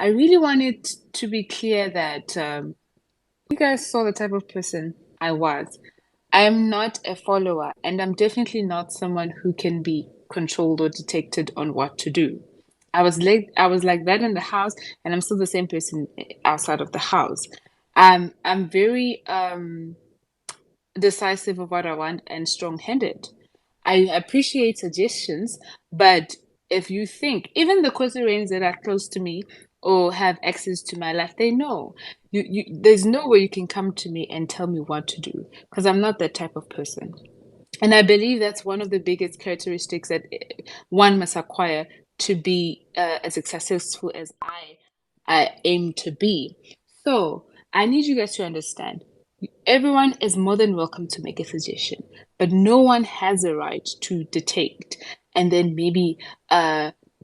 I really wanted to be clear that you guys saw the type of person I was. I am not a follower, and I'm definitely not someone who can be controlled or detected on what to do. I was like that in the house, and I'm still the same person outside of the house. I'm very decisive of what I want and strong-handed. I appreciate suggestions, but if you think, even the Khosi that are close to me or have access to my life, they know. There's no way you can come to me and tell me what to do because I'm not that type of person. And I believe that's one of the biggest characteristics that one must acquire to be as successful as I aim to be. So I need you guys to understand everyone is more than welcome to make a suggestion, but no one has a right to detect and then maybe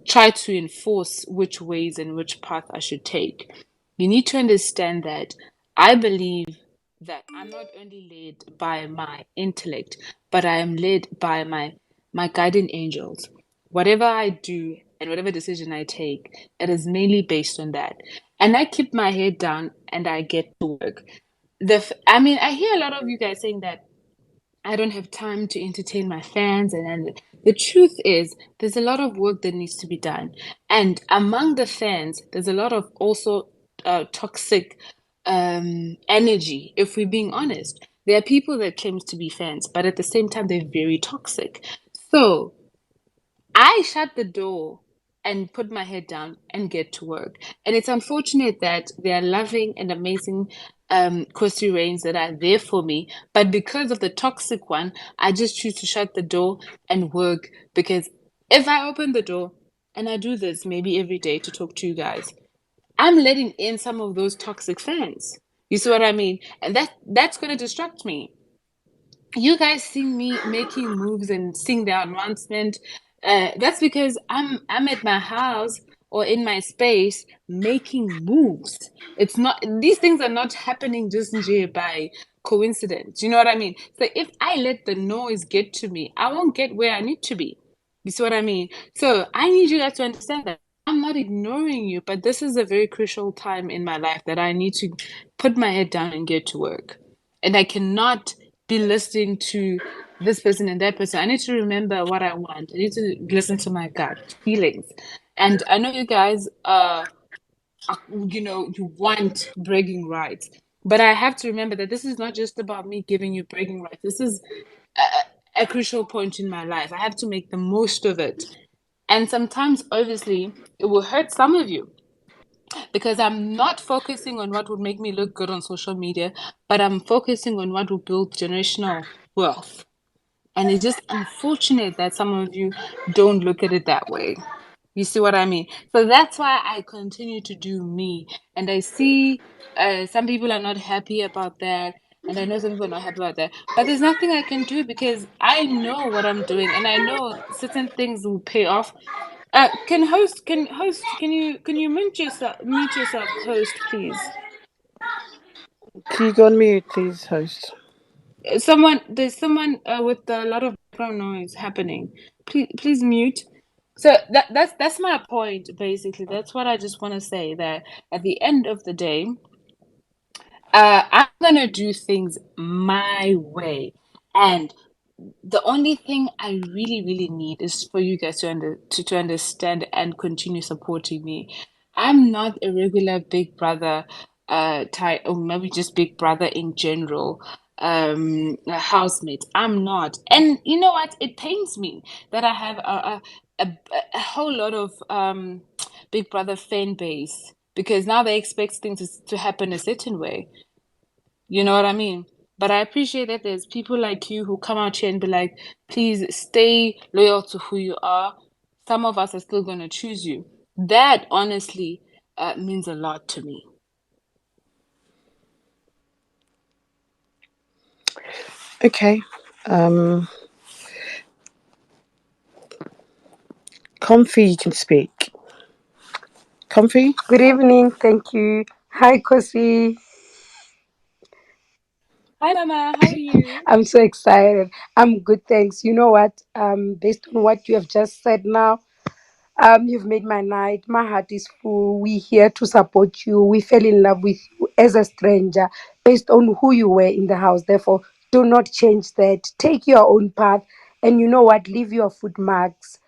try to enforce which ways and which path I should take. You need to understand that I believe that I'm not only led by my intellect, but I am led by my guardian angels. Whatever I do and whatever decision I take, it is mainly based on that. And I keep my head down and I get to work. I mean, I hear a lot of you guys saying that I don't have time to entertain my fans, and the truth is, there's a lot of work that needs to be done. And among the fans, there's a lot of also toxic energy. If we're being honest, there are people that claims to be fans, but at the same time, they're very toxic. So I shut the door and put my head down and get to work. And it's unfortunate that there are loving and amazing Kosi Rains that are there for me, but because of the toxic one, I just choose to shut the door and work because if I open the door and I do this maybe every day to talk to you guys, I'm letting in some of those toxic fans. You see what I mean? And that's going to distract me. You guys see me making moves and seeing the advancement. That's because I'm at my house or in my space making moves. It's not these things are not happening just by coincidence. You know what I mean? So if I let the noise get to me, I won't get where I need to be. You see what I mean? So I need you guys to understand that I'm not ignoring you, but this is a very crucial time in my life that I need to put my head down and get to work. And I cannot be listening to this person and that person. I need to remember what I want. I need to listen to my gut feelings. And I know you guys you want bragging rights. But I have to remember that this is not just about me giving you bragging rights. This is a crucial point in my life. I have to make the most of it. And sometimes, obviously, it will hurt some of you because I'm not focusing on what would make me look good on social media, but I'm focusing on what will build generational wealth. And it's just unfortunate that some of you don't look at it that way. You see what I mean? So that's why I continue to do me. And I see some people are not happy about that. And I know some people are not happy about that. But there's nothing I can do because I know what I'm doing and I know certain things will pay off. Can you mute yourself, host, please? Can you go on mute, please, host? There's someone with a lot of background noise happening. Please mute. So that's my point basically. That's what I just want to say that at the end of the day, I'm gonna do things my way, and the only thing I really really need is for you guys to understand and continue supporting me. I'm not a regular Big Brother type, or maybe just Big Brother in general a housemate. I'm not. And you know what? It pains me that I have a, a whole lot of Big Brother fan base because now they expect things to happen a certain way. You know what I mean? But I appreciate that there's people like you who come out here and be like, please stay loyal to who you are. Some of us are still going to choose you. That honestly means a lot to me. Okay. Um, Comfy, you can speak. Comfy? Good evening. Thank you. Hi, Kosi. Hi, Mama. How are you? I'm so excited. I'm good, thanks. You know what? Based on what you have just said now, You've made my night. My heart is full. We're here to support you. We fell in love with you as a stranger based on who you were in the house. Therefore, do not change that. Take your own path. And you know what? Leave your footmarks.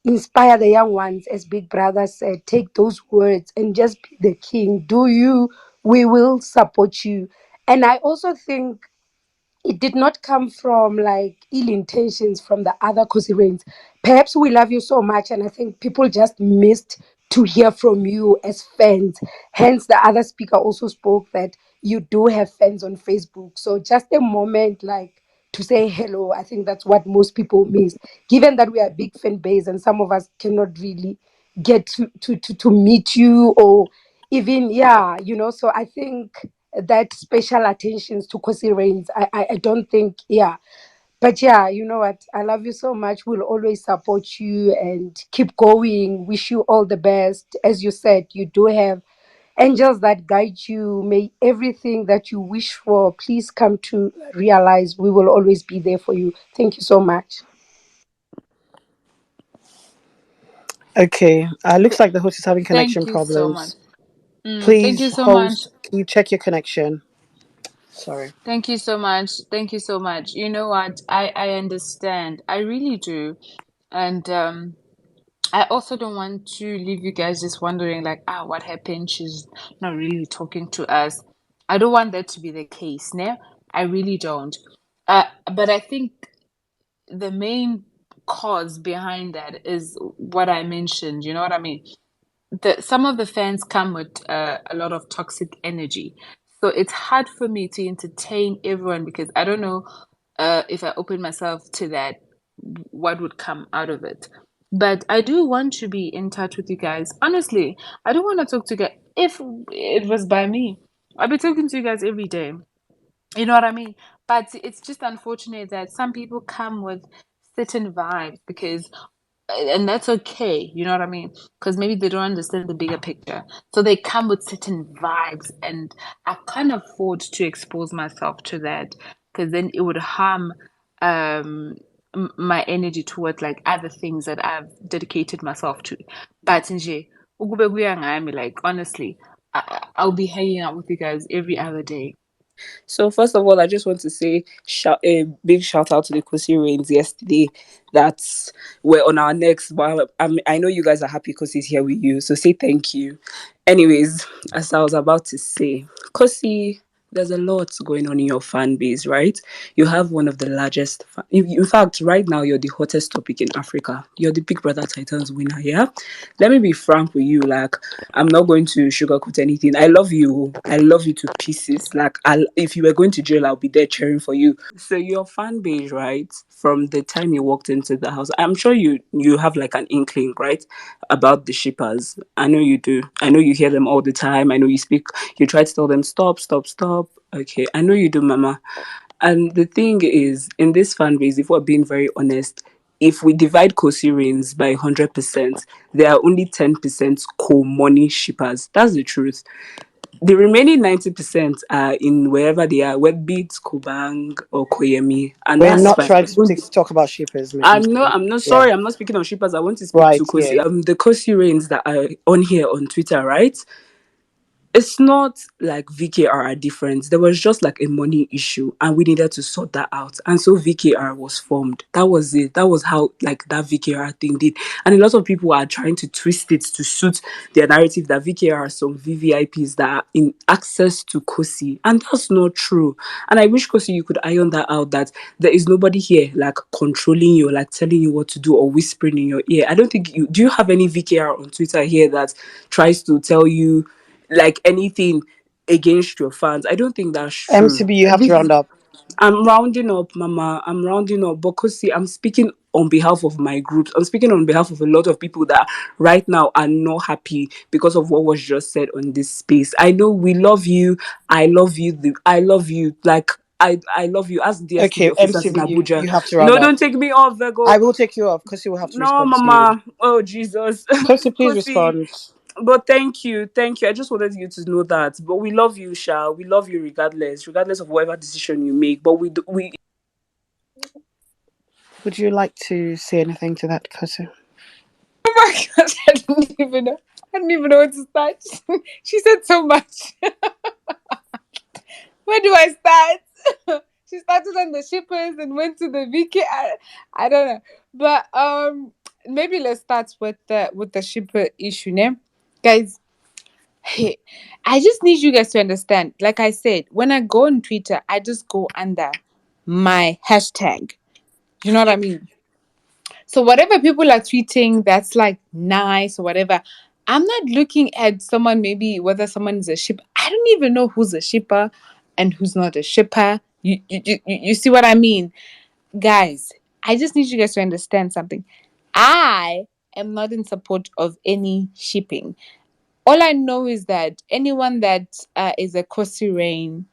Inspire the young ones, as Big Brother said. Take those words and just be the king. Do you? We will support you. And I also think it did not come from like ill intentions from the other Kosirens. Perhaps we love you so much, and I think people just missed to hear from you as fans. Hence, the other speaker also spoke that you do have fans on Facebook. So, just a moment like to say hello. I think that's what most people miss. Given that we are a big fan base and some of us cannot really get to meet you or even, yeah, so I think that special attentions to Kosi Reigns. I don't think, yeah. But yeah, you know what? I love you so much. We'll always support you and keep going. Wish you all the best. As you said, you do have angels that guide you. May everything that you wish for please come to realize. We will always be there for you. Thank you so much. Okay. Looks like the host is having connection Thank you so much. problems. Thank you Please, so much. host, can you check your connection? Sorry. Thank you so much. Thank you so much. You know what? I understand. I really do. And I also don't want to leave you guys just wondering like, what happened? She's not really talking to us. I don't want that to be the case, ne? I really don't. But I think the main cause behind that is what I mentioned. You know what I mean? Some of the fans come with a lot of toxic energy, so it's hard for me to entertain everyone because I don't know if I open myself to that, what would come out of it. But I do want to be in touch with you guys. Honestly, I don't want to talk to you guys. If it was by me, I'd be talking to you guys every day. You know what I mean? But it's just unfortunate that some people come with certain vibes because and that's okay, you know what I mean? Because maybe they don't understand the bigger picture. So they come with certain vibes, and I can't afford to expose myself to that because then it would harm um, my energy towards like other things that I've dedicated myself to. But nje, ukube kuya ngami, like honestly, I'll be hanging out with you guys every other day. So first of all, I just want to say a big shout out to the Kosi Rains yesterday that were on our necks. But I know you guys are happy because he's here with you. So say thank you. Anyways, as I was about to say, Kosi, there's a lot going on in your fan base, right? You have one of the largest. In fact, right now you're the hottest topic in Africa. You're the Big Brother Titans winner. Yeah. Let me be frank with you. Like, I'm not going to sugarcoat anything. I love you. I love you to pieces. Like, if you were going to jail, I'll be there cheering for you. So your fan base, right? From the time you walked into the house, I'm sure you have like an inkling, right, about the shippers. I know you do. I know you hear them all the time. I know you speak. You try to tell them stop, stop, stop. Okay, I know you do, Mama. And the thing is, in this fan base, if we're being very honest, if we divide co-Syrians by 100%, there are only 10% co-money shippers. That's the truth. The remaining 90% are in wherever they are, whether be it Kubang or Koyemi, and We're that's not fine. trying to talk about shippers, Miss Missy. I'm not Yeah. sorry. I'm not speaking on shippers. I want to speak Right. to Yeah. The Kosi Rains that are on here on Twitter, right? It's not like VKR are different. There was just like a money issue, and we needed to sort that out. And so VKR was formed. That was it. That was how like that VKR thing did. And a lot of people are trying to twist it to suit their narrative that VKR are some VVIPs that are in access to Kosi, and that's not true. And I wish Kosi you could iron that out. That there is nobody here like controlling you, like telling you what to do or whispering in your ear. I don't think you do. You have any VKR on Twitter here that tries to tell you like anything against your fans? I don't think that's true. MCB, you have to round up. I'm rounding up, Mama. I'm rounding up. Because see, I'm speaking on behalf of my groups. I'm speaking on behalf of a lot of people that right now are not happy because of what was just said on this space. I know we love you. I love you. I love you. Like I love you. As DSTV Okay, officers in MCB, you Abuja. have to round No, up. don't take me off, I Virgo. will take you off because you will have to No, respond to you. Mama. Oh Jesus. Kosi, please Kosi. respond. But thank you. I just wanted you to know that. But we love you, Sha. We love you regardless of whatever decision you make. But we Would you like to say anything to that, Kosi? Oh my gosh, I didn't even know. I didn't even know where to start. She said so much. Where do I start? She started on the shippers and went to the VK. I don't know, but maybe let's start with the shipper issue, ne? Guys. Hey, I just need you guys to understand. Like I said, when I go on Twitter, I just go under my hashtag. You know what I mean? So whatever people are tweeting that's like nice or whatever, I'm not looking at someone maybe whether someone is a shipper. I don't even know who's a shipper and who's not a shipper. You see what I mean? Guys, I just need you guys to understand something. I am not in support of any shipping. All I know is that anyone that is a Kosi Rain,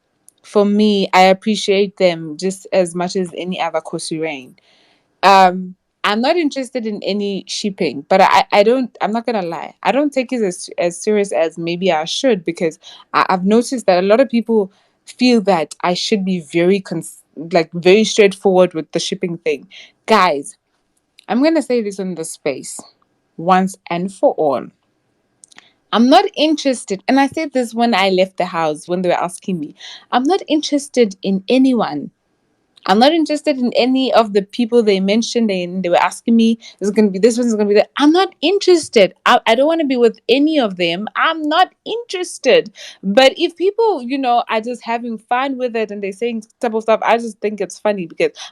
for me, I appreciate them just as much as any other Kosi Rain. Um, I'm not interested in any shipping, but I don't, I'm not gonna lie. I don't take it as serious as maybe I should because I've noticed that a lot of people feel that I should be like very straightforward with the shipping thing. Guys, I'm gonna say this in the space once and for all. I'm not interested, and I said this when I left the house when they were asking me. I'm not interested in anyone. I'm not interested in any of the people they mentioned and they were asking me, is it going to be this one, is it going to be that? I'm not interested. I don't want to be with any of them. I'm not interested. But if people, are just having fun with it and they're saying type of stuff, I just think it's funny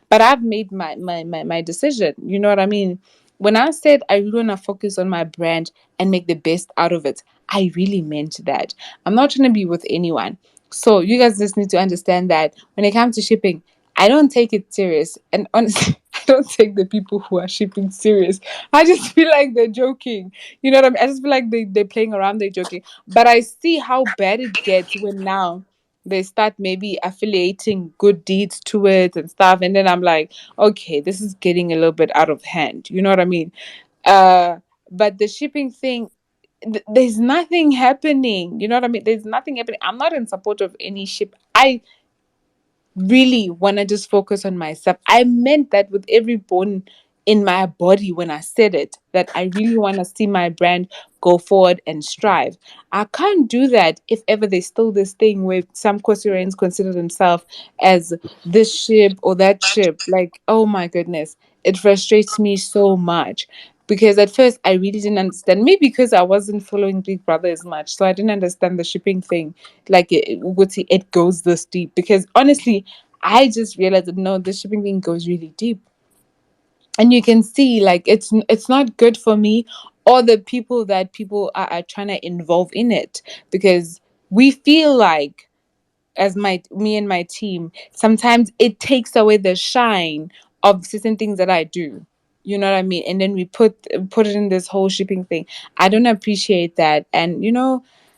but I've made my decision. You know what I mean? When I said I really want to focus on my brand and make the best out of it, I really meant that. I'm not trying to be with anyone. So you guys just need to understand that when it comes to shipping, I don't take it serious. And honestly, I don't take the people who are shipping serious. I just feel like they're joking. You know what I mean? I just feel like they're playing around, they're joking. But I see how bad it gets when now they start maybe affiliating good deeds to it and stuff. And then I'm like, okay, this is getting a little bit out of hand. You know what I mean? Uh, but the shipping thing, there's nothing happening. You know what I mean? There's nothing happening. I'm not in support of any ship. I really want to just focus on myself. I meant that with every bone in my body when I said it, that I really want to see my brand go forward and strive. I can't do that if ever there's still this thing where some Koreans consider themselves as this ship or that ship. Like, oh my goodness, it frustrates me so much. Because at first I really didn't understand. Maybe because I wasn't following Big Brother as much, so I didn't understand the shipping thing. Like it goes this deep. Because honestly, I just realized that no, the shipping thing goes really deep, and you can see like it's not good for me or the people that people are trying to involve in it because we feel like as my me and my team, sometimes it takes away the shine of certain things that I do. You know what I mean? And then we put it in this whole shipping thing. I don't appreciate that, and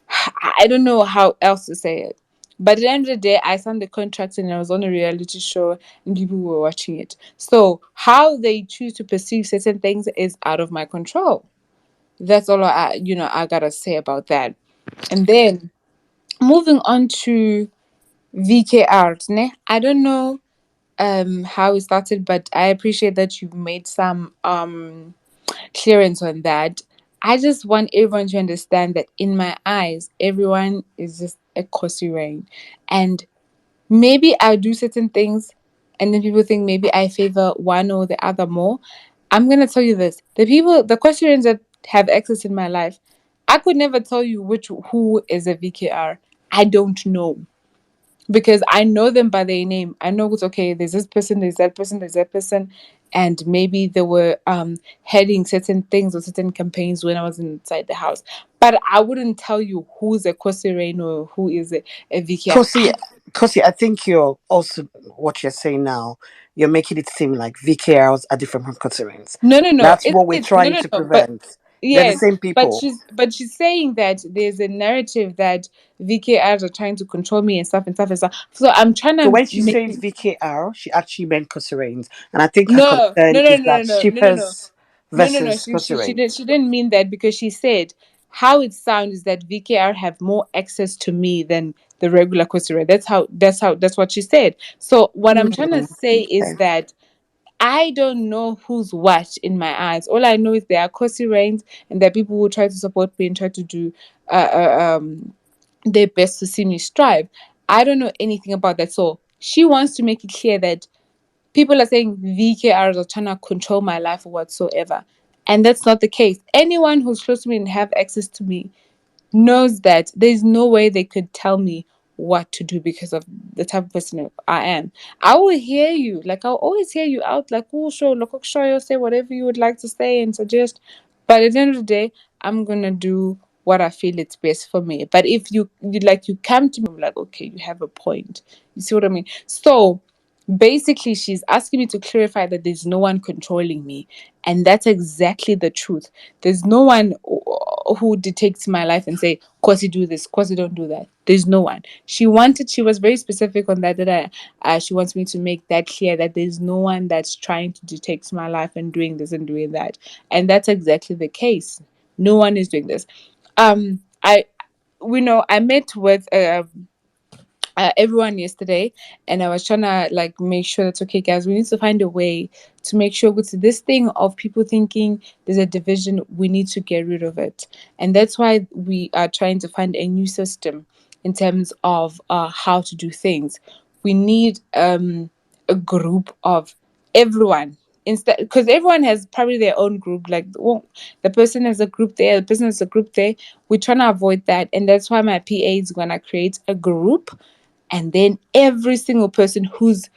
I don't know how else to say it. But at the end of the day, I signed the contract and I was on a reality show and people were watching it. So how they choose to perceive certain things is out of my control. That's all I gotta say about that. And then moving on to VK art, ne? I don't know how it started, but I appreciate that you've made some clearance on that. I just want everyone to understand that in my eyes, everyone is just a Kosi Rain. And maybe I do certain things and then people think maybe I favor one or the other more. I'm gonna tell you this. The Kosi Rains that have access in my life, I could never tell you who is a VKR. I don't know because I know them by their name. I know it's okay. There's this person, there's that person, there's that person, and maybe they were heading certain things or certain campaigns when I was inside the house. But I wouldn't tell you who's a Kosi Rain or who is a VKR. Kosi, Kosi, I think you're also what you're saying now. You're making it seem like VKRs are different from Kosi. No, no, no. That's what we're No, trying no, to no. But prevent. They're the yes, same but people. she's saying that there's a narrative that VKRs are trying to control me and stuff and stuff and stuff. So I'm trying So to when she make says VKR, she actually meant Kosi. And I think her no, concern no, no, is no, that no, no, no, no, shippers no, no, no. versus Kosi. She didn't mean that because she said how it sounds is that VKR have more access to me than the regular Kosi. That's what she said. So what I'm trying to say is Okay. that I don't know who's what in my eyes. All I know is there are Khosi reigns and there are people who try to support me and try to do their best to see me strive. I don't know anything about that. So she wants to make it clear that people are saying VKRs are trying to control my life or whatsoever. And that's not the case. Anyone who's close to me and have access to me knows that there's no way they could tell me what to do because of the type of person I am. I will hear you. Like I'll always hear you out like, oh sure, look sure say whatever you would like to say and suggest. But at the end of the day, I'm gonna do what I feel it's best for me. But if you come to me like, okay, you have a point. You see what I mean? So basically she's asking me to clarify that there's no one controlling me, and that's exactly the truth. There's no one who dictates my life and say, course you do this, course you don't do that. There's no one. She was very specific on that she wants me to make that clear, that there's no one that's trying to dictate my life and doing this and doing that. And that's exactly the case. No one is doing this. I we know I met with everyone yesterday, and I was trying to like make sure that's okay, guys. We need to find a way to make sure with this thing of people thinking there's a division, we need to get rid of it. And that's why we are trying to find a new system in terms of how to do things. We need a group of everyone, instead, because everyone has probably their own group, like the person has a group there, the person has a group there. We're trying to avoid that, and that's why my PA is going to create a group, and then every single person who's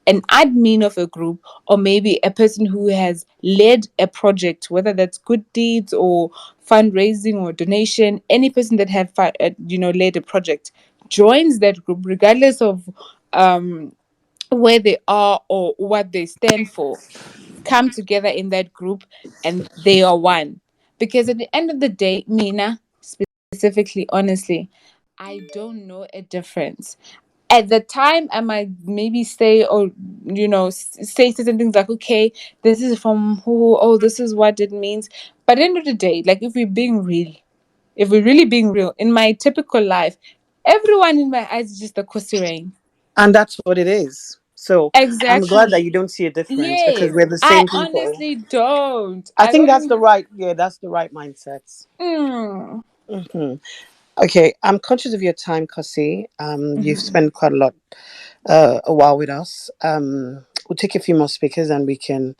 an admin of a group, or maybe a person who has led a project, whether that's good deeds or fundraising or donation, any person that have led a project joins that group regardless of where they are or what they stand for, come together in that group, and they are one. Because at the end of the day, Mina, specifically, honestly, I don't know a difference. At the time, I might maybe say, or say certain things like, okay, this is from who, oh, this is what it means. But at the end of the day, like if we're really being real, in my typical life, everyone in my eyes is just a Khosi rain. And that's what it is. So I'm glad that Exactly. you don't see a difference because Yes. we're the I same people. honestly don't. I I think that's the don't. right, yeah, that's the right mindset. Mm. Okay, I'm conscious of your time, Kasi. You've Mhm. spent quite a while with us. We'll take a few more speakers and we can,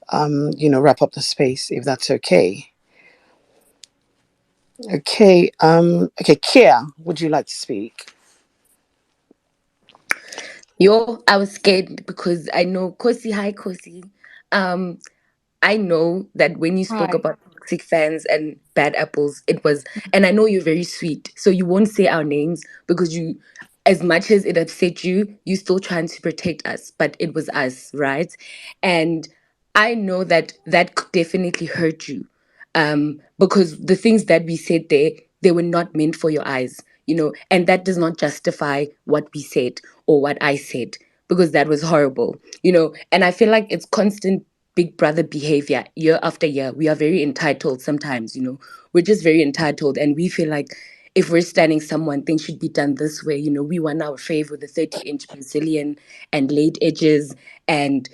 wrap up the space if that's okay. Okay, Kia, would you like to speak? Yo, I was scared because I know Kosi, hi Kosi. Um, I know that when you spoke Hi. about toxic fans and bad apples, it was, and I know you're very sweet, so you won't say our names because you, as much as it upset you, you still trying to protect us, but it was us, right? And I know that that could definitely hurt you, because the things that we said there, they were not meant for your eyes, and that does not justify what we said or what I said because that was horrible, and I feel like it's constant big brother behavior year after year. We are very entitled sometimes, we're just very entitled, and we feel like if we're standing someone, things should be done this way. We want our fave with a 30-inch Brazilian and laid edges and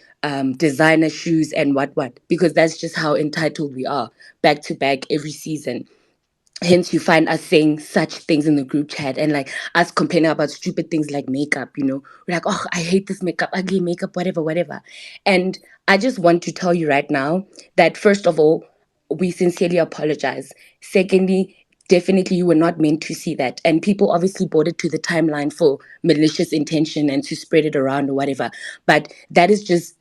designer shoes and what, because that's just how entitled we are, back to back every season. Hence, you find us saying such things in the group chat and like us complaining about stupid things like makeup. We're like, oh, I hate this makeup, ugly makeup, whatever, whatever. And I just want to tell you right now that, first of all, we sincerely apologize. Secondly, definitely you were not meant to see that. And people obviously brought it to the timeline for malicious intention and to spread it around or whatever. But that is just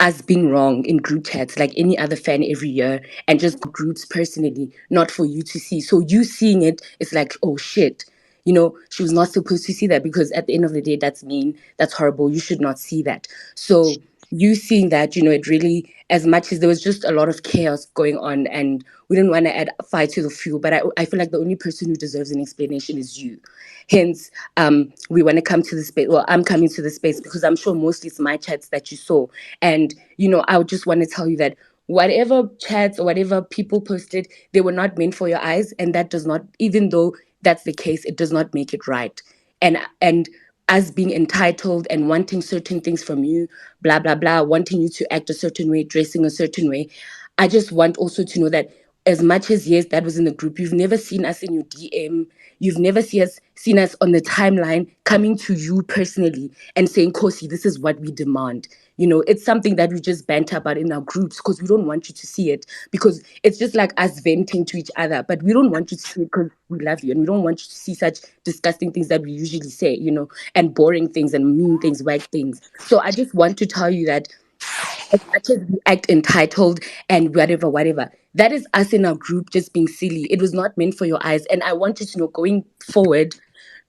us being wrong in group chats like any other fan every year, and just groups personally, not for you to see. So you seeing it, it's like, oh shit. She was not supposed to see that because at the end of the day, that's mean, that's horrible. You should not see that. So you seeing that, it really, as much as there was just a lot of chaos going on and we didn't want to add fire to the fuel, but I feel like the only person who deserves an explanation is you. Hence, we want to come to the space. Well, I'm coming to the space because I'm sure mostly it's my chats that you saw. And, I would just want to tell you that whatever chats or whatever people posted, they were not meant for your eyes. And that does not, even though that's the case, it does not make it right. And us being entitled and wanting certain things from you, blah, blah, blah, wanting you to act a certain way, dressing a certain way. I just want also to know that as much as, yes, that was in the group, you've never seen us in your DM. You've never seen us on the timeline coming to you personally and saying, Khosi, this is what we demand. It's something that we just banter about in our groups because we don't want you to see it, because it's just like us venting to each other. But we don't want you to see it because we love you, and we don't want you to see such disgusting things that we usually say, and boring things and mean things, whack things. So I just want to tell you that as much as we act entitled and whatever, whatever, that is us in our group just being silly. It was not meant for your eyes. And I want you to know going forward,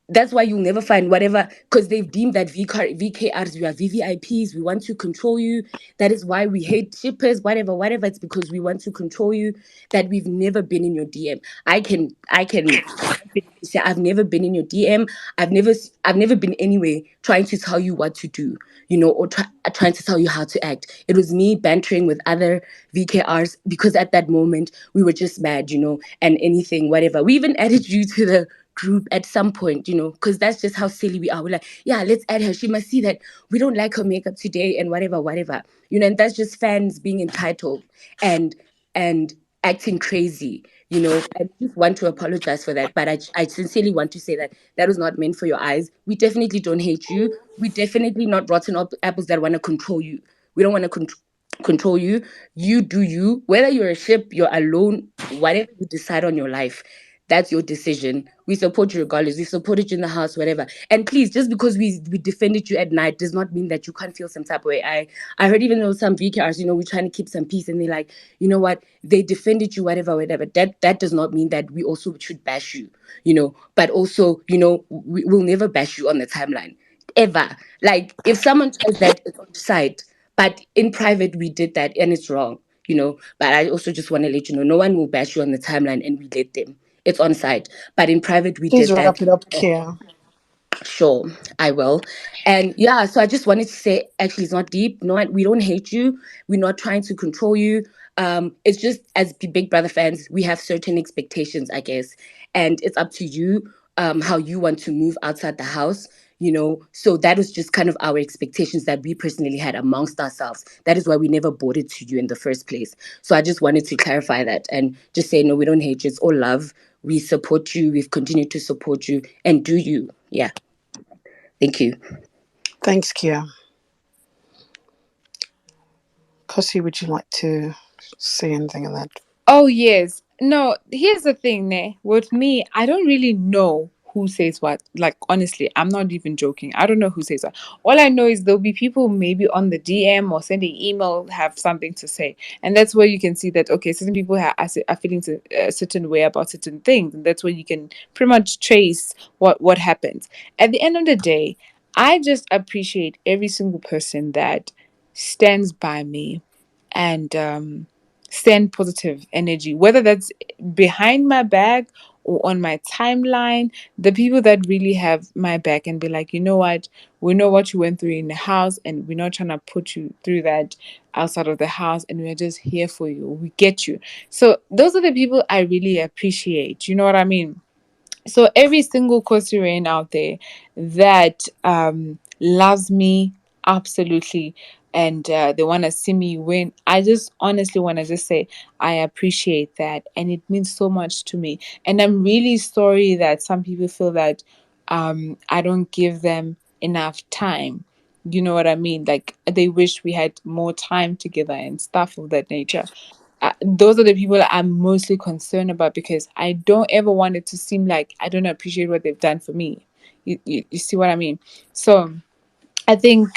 that's why you'll never find whatever, because they've deemed that VKRs, we are VVIPs, we want to control you. That is why we hate shippers, whatever, whatever. It's because we want to control you. That we've never been in your DM. I can confidently say I've never been in your DM. I've never been anywhere trying to tell you what to do, or trying to tell you how to act. It was me bantering with other VKRs because at that moment we were just mad, and anything, whatever. We even added you to the group at some point, because that's just how silly we are. We're like, yeah, let's add her. She must see that we don't like her makeup today and whatever, whatever. And that's just fans being entitled and and acting crazy. I just want to apologize for that, but I sincerely want to say that that was not meant for your eyes. We definitely don't hate you. We definitely not rotten apples that want to control you. We don't want to control you. You do you. Whether you're a ship, you're alone, whatever you decide on your life, that's your decision. We support you regardless. We supported you in the house, whatever. And please, just because we defended you at night does not mean that you can't feel some type of way. I heard even though some VKRs, we're trying to keep some peace, and they're like, you know what, they defended you, whatever, whatever. That does not mean that we also should bash you, But also, we'll never bash you on the timeline. Ever. Like if someone tries that, it's on the side. But in private, we did that and it's wrong, But I also just want to let you know, no one will bash you on the timeline and we let them. It's on site. But in private, we Please did wrap that. it up, Kia. Sure, I will. And yeah, so I just wanted to say, actually, it's not deep. No, we don't hate you. We're not trying to control you. It's just as Big Brother fans, we have certain expectations, I guess, and it's up to you, how you want to move outside the house. So that was just kind of our expectations that we personally had amongst ourselves. That is why we never brought it to you in the first place. So I just wanted to clarify that and just say, no, we don't hate you. It's all love. We support you. We've continued to support you and do you. Yeah. Thank you. Thanks, Kia. Kosi, would you like to say anything on that? Oh yes. No, here's the thing, ne. With me, I don't really know who says what. Like honestly, I'm not even joking. I don't know who says what. All I know is there'll be people maybe on the DM or sending email have something to say, and that's where you can see that okay, certain people are feeling a certain way about certain things, and that's where you can pretty much trace what happens. At the end of the day, I just appreciate every single person that stands by me and send positive energy, whether that's behind my back or on my timeline. The people that really have my back and be like, you know what, we know what you went through in the house, and we're not trying to put you through that outside of the house, and we're just here for you. We get you. So those are the people I really appreciate. You know what I mean? So every single Korean out there that loves me absolutely, and they want to see me win, I just honestly want to just say I appreciate that, and it means so much to me. And I'm really sorry that some people feel that I don't give them enough time. You know what I mean? Like they wish we had more time together and stuff of that nature. Those are the people that I'm mostly concerned about, because I don't ever want it to seem like I don't appreciate what they've done for me. You see what I mean? So I think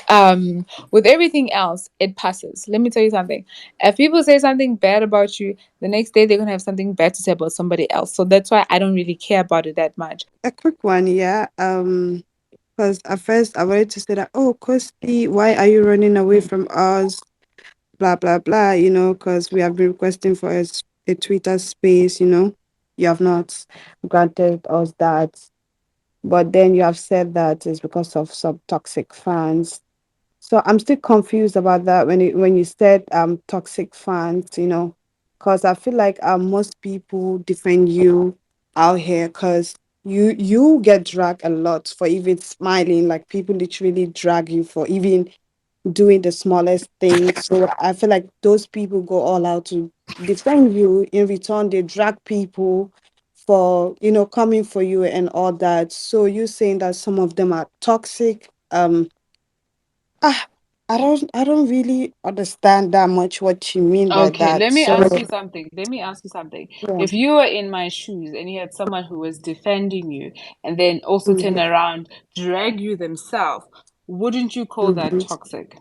with everything else, it passes. Let me tell you something. If people say something bad about you, the next day they're going to have something bad to say about somebody else. So that's why I don't really care about it that much. A quick one, yeah. Because at first I wanted to say that, oh, Kosti, why are you running away from us? Blah blah blah. Because we have been requesting for a Twitter space. You have not granted us that, but then you have said that it's because of some toxic fans. So I'm still confused about that when you said toxic fans. Because I feel like most people defend you out here because you get dragged a lot for even smiling. Like people literally drag you for even doing the smallest things. So I feel like those people go all out to defend you. In return, they drag people for, coming for you and all that. So you saying that some of them are toxic. Ah, I don't really understand that much what you mean by Okay, that. let me So ask you something. Let me ask you something. yeah. If you were in my shoes and you had someone who was defending you and then also turn Mhm, around, drag you themselves, wouldn't you call that mhm. toxic?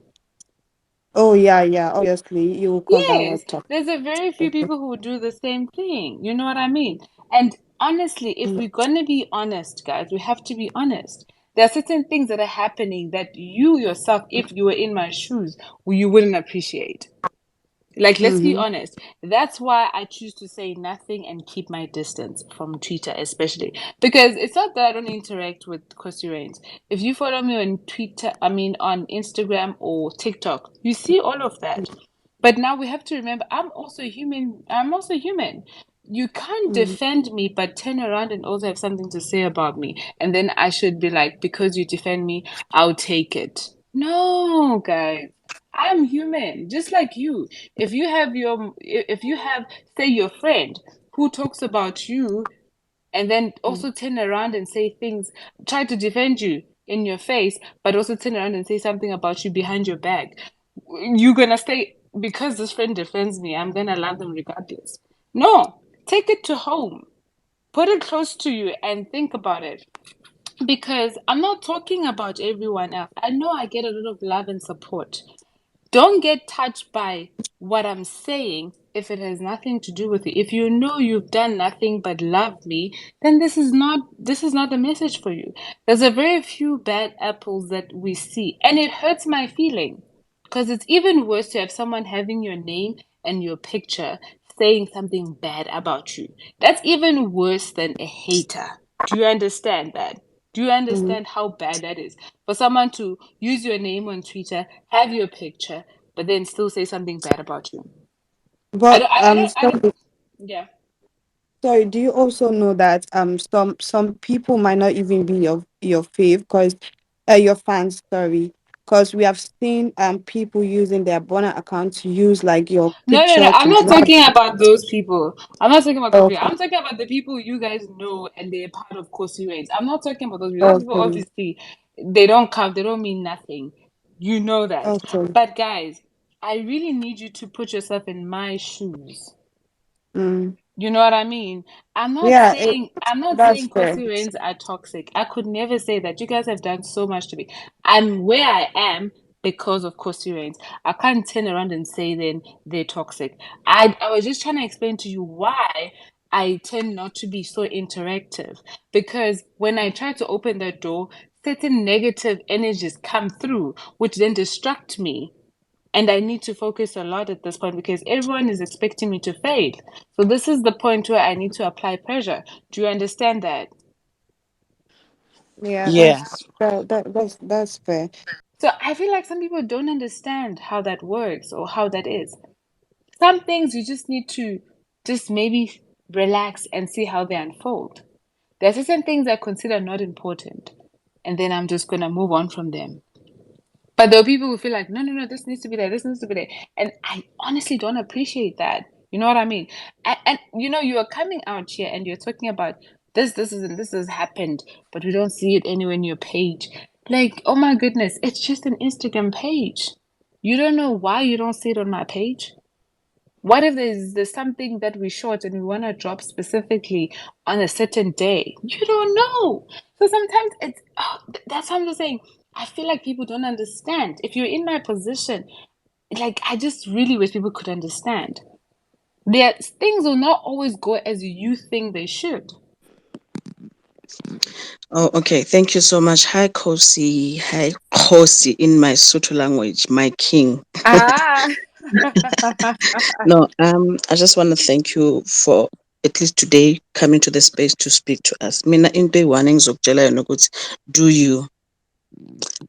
Oh yeah, yeah. Obviously, you will call that Yes, what talk. there's a very few people who would do the same thing. You know what I mean? And honestly, if we're gonna be honest, guys, we have to be honest. There are certain things that are happening that you yourself, if you were in my shoes, you wouldn't appreciate. Like, let's be Mm-hmm. honest. That's why I choose to say nothing and keep my distance from Twitter, especially because it's not that I don't interact with Kosi Reigns. If you follow me on Twitter, I mean on Instagram or TikTok, you see all of that. But now we have to remember, I'm also human. I'm also human. You can't Mm-hmm. defend me, but turn around and also have something to say about me, and then I should be like, because you defend me, I'll take it. No, guys. I'm human, just like you. If you have, say, your friend who talks about you and then also turn around and say things, try to defend you in your face, but also turn around and say something about you behind your back, you're gonna stay because this friend defends me, I'm gonna love them regardless. No, take it to home, put it close to you, and think about it. Because I'm not talking about everyone else. I know I get a lot of love and support. Don't get touched by what I'm saying if it has nothing to do with you. If you know you've done nothing but love me, then this is not the message for you. There's a very few bad apples that we see, and it hurts my feeling because it's even worse to have someone having your name and your picture saying something bad about you. That's even worse than a hater. Do you understand that? Do you Mm-hmm. understand how bad that is? For someone to use your name on Twitter, have your picture, but then still say something bad about you. I But don't, I don't, sorry, yeah. sorry. Do you also know that some people might not even be your fave, because your fans. Sorry, because we have seen people using their burner account to use like your No, no, no. picture I'm to not drag. talking about those people. I'm not talking about those people. Okay, I'm talking about the people you guys know and they're part of Kosi Reigns. I'm not talking about those people. Those people okay, obviously they don't count. They don't mean nothing. You know that. okay. But guys, I really need you to put yourself in my shoes. Mm. You know what I mean? Yeah, I'm not that's saying fair. Kosi Rains are toxic. I could never say that. You guys have done so much to me. I'm where I am because of Kosi Rains. I can't turn around and say then they're toxic. I was just trying to explain to you why I tend not to be so interactive. Because when I try to open that door, certain negative energies come through, which then distract me, and I need to focus a lot at this point because everyone is expecting me to fail. So this is the point where I need to apply pressure. Do you understand that? Yeah, Yes. that's fair. So I feel like some people don't understand how that works or how that is. Some things you just need to just maybe relax and see how they unfold. There are certain things I consider not important, and then I'm just gonna move on from them. But there are people who feel like, no, no, no, this needs to be there, this needs to be there. And I honestly don't appreciate that. You know what I mean? And you know, you are coming out here and you're talking about this has happened, but we don't see it anywhere in your page. Like, oh my goodness, it's just an Instagram page. You don't know why you don't see it on my page? What if there's something that we shot and we want to drop specifically on a certain day? You don't know. So sometimes that's what I'm just saying. I feel like people don't understand. If you're in my position, like I just really wish people could understand. There things will not always go as you think they should. Oh, okay. Thank you so much. Hi, Khosi. Hi, Khosi in my Sotho language, my king. Ah. No, I just want to thank you for at least today coming to the space to speak to us. Mina into one engizokutshela yona ukuthi do you,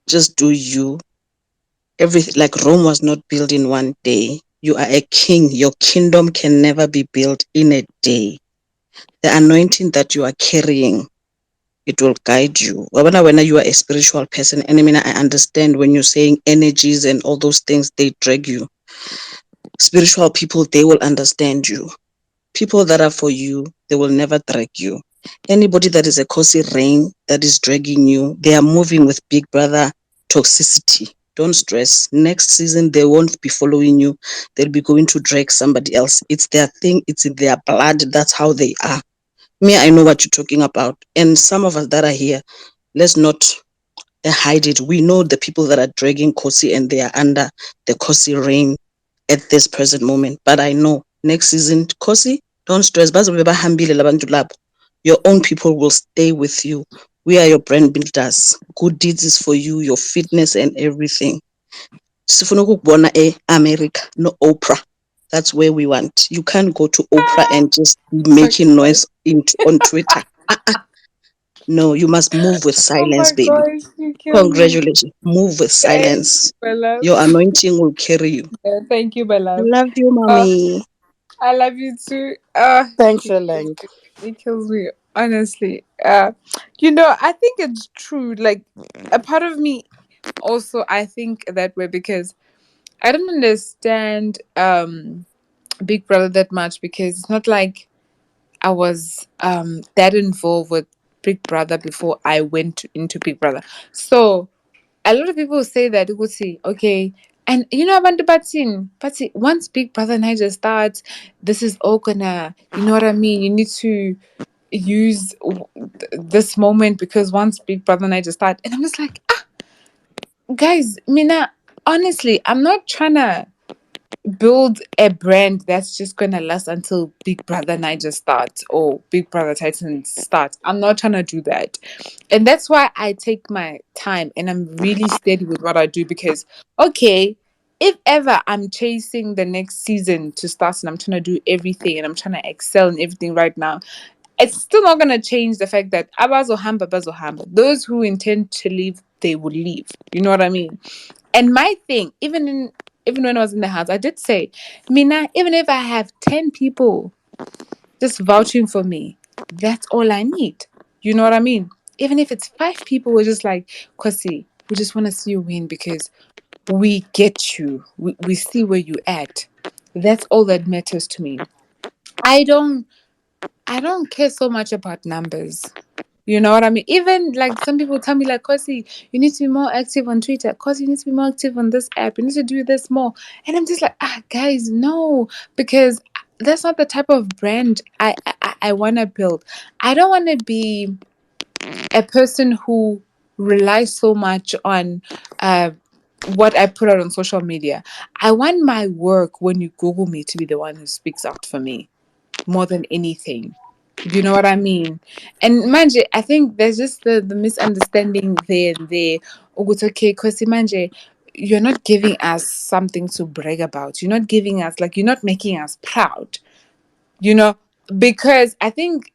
just do you. Everything like Rome was not built in one day. You are a king. Your kingdom can never be built in a day. The anointing that you are carrying, it will guide you. When you are a spiritual person, and I understand when you're saying energies and all those things, they drag you. Spiritual people, they will understand you. People that are for you, they will never drag you. Anybody that is a Khosi rain that is dragging you, they are moving with Big Brother toxicity. Don't stress. Next season, they won't be following you. They'll be going to drag somebody else. It's their thing. It's in their blood. That's how they are. Me, I know what you're talking about. And some of us that are here, let's not hide it. We know the people that are dragging Khosi and they are under the Khosi reign at this present moment. But I know next season, Khosi, don't stress. Bazobe bahambile labantu labo. Your own people will stay with you. We are your brand builders. Good deeds is for you, your fitness and everything. Sifuna ukukubona America, no Oprah. That's where we want. You can't go to Oprah and just be making noise on Twitter. No, you must move with Oh silence, my baby. gosh, you kill me. Congratulations. Move with Thank silence. you, my love. Your anointing will carry you. Yeah, thank you, my love. Love you, Oh, mommy. I love you too. Thanks, He kills Shaleng. me. He kills me, honestly. I think it's true. Like, a part of me also, I think that way because I don't understand Big Brother that much because it's not like I was that involved with Big Brother before I went into Big Brother. So a lot of people say that you would see, okay, and abantu but once Big Brother Niger starts, this is all gonna, you know what I mean? You need to use this moment because once Big Brother Niger start, and I'm just like, guys, Mina, honestly, I'm not trying to build a brand that's just gonna last until Big Brother Niger starts or Big Brother Titans starts. I'm not trying to do that. And that's why I take my time and I'm really steady with what I do because okay, if ever I'm chasing the next season to start and I'm trying to do everything and I'm trying to excel in everything right now, it's still not gonna change the fact that Abazo Hamba. Those who intend to leave, they will leave. You know what I mean? And my thing, even when I was in the house, I did say, Mina, even if I have 10 people just vouching for me, that's all I need. You know what I mean? Even if it's 5 people, we're just like, Kwasi, we just want to see you win because we get you. We see where you at. That's all that matters to me. I don't I don't care so much about numbers. You know what I mean? Even like some people tell me, like, Kosi, you need to be more active on Twitter. Kosi, you need to be more active on this app. You need to do this more. And I'm just like, guys, no, because that's not the type of brand I want to build. I don't want to be a person who relies so much on uh, what I put out on social media. I want my work when you Google me to be the one who speaks out for me more than anything. You know what I mean? And manje, I think there's just the misunderstanding there and there. Ukuthi, okay, because manje, you're not giving us something to brag about. You're not giving us like you're not making us proud. You know, because I think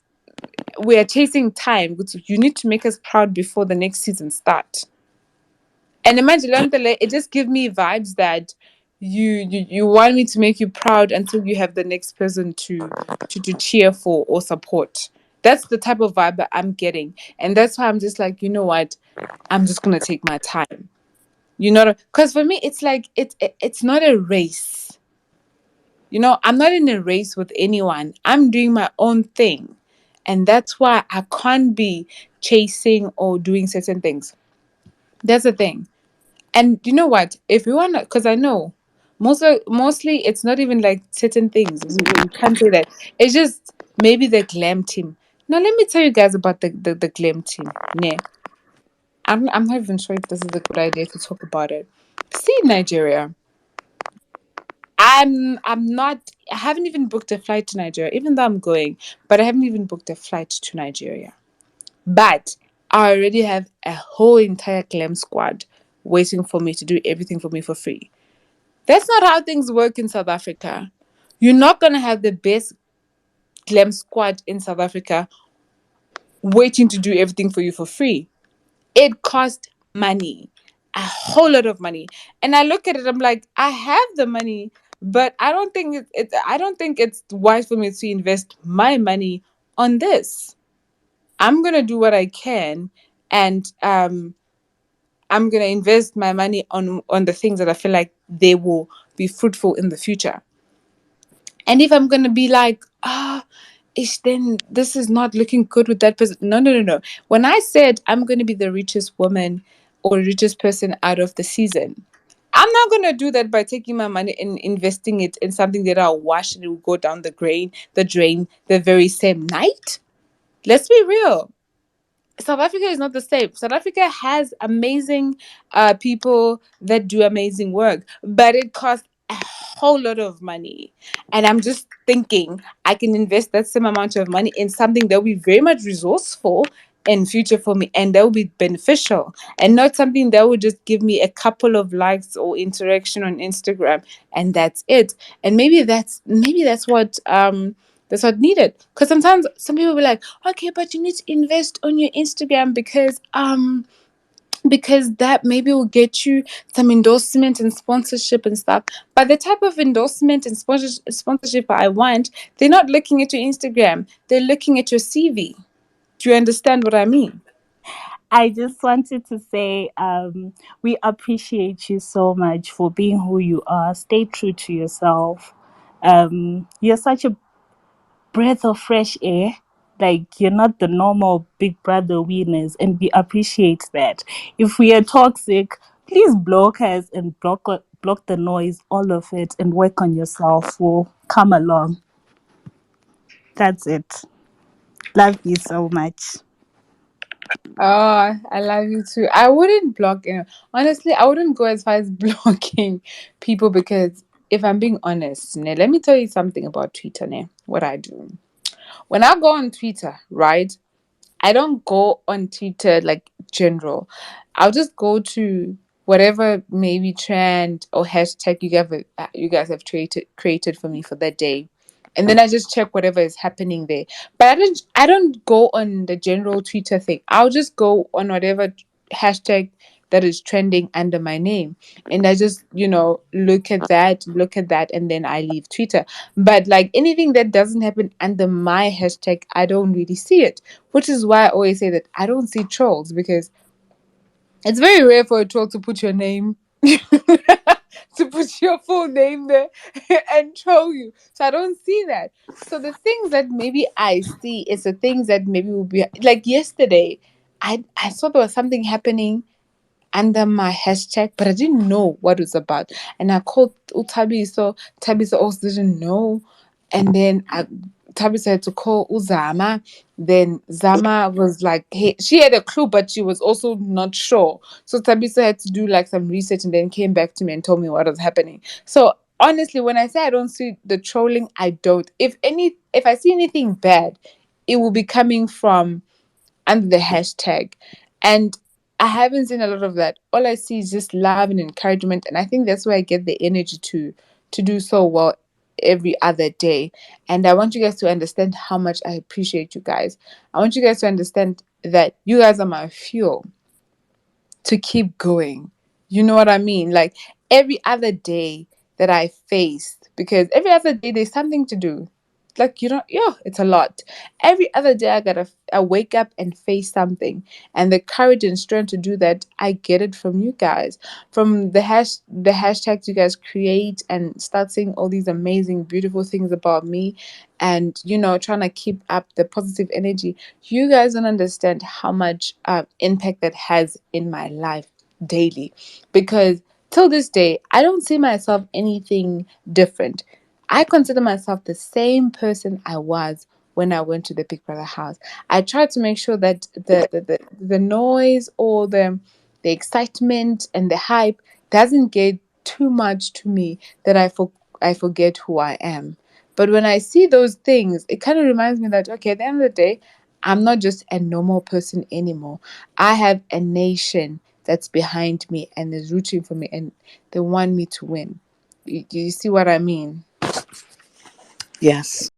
we are chasing time. You need to make us proud before the next season starts. And imagine Lantale, it just gives me vibes that you want me to make you proud until you have the next person to cheer for or support. That's the type of vibe that I'm getting. And that's why I'm just like, you know what? I'm just gonna take my time. You know, because for me it's like it's not a race. You know, I'm not in a race with anyone. I'm doing my own thing. And that's why I can't be chasing or doing certain things. That's the thing. And you know what? If you wanna, because I know mostly it's not even like certain things. We can't say that. It's just maybe the glam team. Now let me tell you guys about the glam team. Yeah, I'm not even sure if this is a good idea to talk about it. See Nigeria. I'm not. I haven't even booked a flight to Nigeria, even though I'm going. But I haven't even booked a flight to Nigeria. But I already have a whole entire glam squad waiting for me to do everything for me for free. That's not how things work in South Africa. You're not going to have the best glam squad in South Africa waiting to do everything for you for free. It costs money, a whole lot of money. And I look at it, I'm like, I have the money, but I don't think I don't think it's wise for me to invest my money on this. I'm gonna do what I can, and I'm gonna invest my money on the things that I feel like they will be fruitful in the future. And if I'm gonna be like, ish, then this is not looking good with that person. No, no, no, no. When I said I'm gonna be the richest woman or richest person out of the season, I'm not gonna do that by taking my money and investing it in something that I'll wash and it will go down the drain the very same night. Let's be real. South Africa is not the same. South Africa has amazing people that do amazing work, but it costs a whole lot of money. And I'm just thinking I can invest that same amount of money in something that will be very much resourceful in future for me, and that will be beneficial, and not something that will just give me a couple of likes or interaction on Instagram, and that's it. And maybe that's what needed. Because sometimes some people will be like, okay, but you need to invest on your Instagram because that maybe will get you some endorsement and sponsorship and stuff. But the type of endorsement and sponsorship I want, they're not looking at your Instagram, they're looking at your CV. Do you understand what I mean? I just wanted to say we appreciate you so much for being who you are. Stay true to yourself. You're such a breath of fresh air. Like, you're not the normal Big Brother winners, and we appreciate that. If we are toxic, please block us and block the noise, all of it, and work on yourself. We'll come along. That's it. Love you so much. Oh, I love you too. I wouldn't block anyone. Honestly, I wouldn't go as far as blocking people because if I'm being honest, ne, let me tell you something about Twitter, ne, what I do. When I go on Twitter, right? I don't go on Twitter like general. I'll just go to whatever maybe trend or hashtag you guys have created for me for that day. And then I just check whatever is happening there. But I don't go on the general Twitter thing. I'll just go on whatever hashtag that is trending under my name. And I just, look at that, and then I leave Twitter. But like anything that doesn't happen under my hashtag, I don't really see it. Which is why I always say that I don't see trolls, because it's very rare for a troll to put your name, to put your full name there and troll you. So I don't see that. So the things that maybe I see is the things that maybe will be like yesterday. I saw there was something happening under my hashtag, but I didn't know what it was about. And I called Utabi, so Tabi also didn't know. And then Tabi had to call Uzama. Then Zama was like, hey, she had a clue, but she was also not sure. So Tabisa had to do like some research and then came back to me and told me what was happening. So honestly, when I say I don't see the trolling, I don't. If I see anything bad, it will be coming from under the hashtag. And I haven't seen a lot of that. All I see is just love and encouragement. And I think that's where I get the energy to do so well every other day. And I want you guys to understand how much I appreciate you guys. I want you guys to understand that you guys are my fuel to keep going. You know what I mean? Like every other day that I faced, because every other day there's something to do. Like yeah, it's a lot. Every other day I wake up and face something, and the courage and strength to do that, I get it from you guys, from the hashtags you guys create, and start saying all these amazing, beautiful things about me, and trying to keep up the positive energy. You guys don't understand how much impact that has in my life daily, because till this day I don't see myself anything different. I consider myself the same person I was when I went to the Big Brother house. I try to make sure that the noise or the excitement and the hype doesn't get too much to me, that I forget who I am. But when I see those things, it kind of reminds me that, okay, at the end of the day, I'm not just a normal person anymore. I have a nation that's behind me and is rooting for me, and they want me to win. You see what I mean? Yes.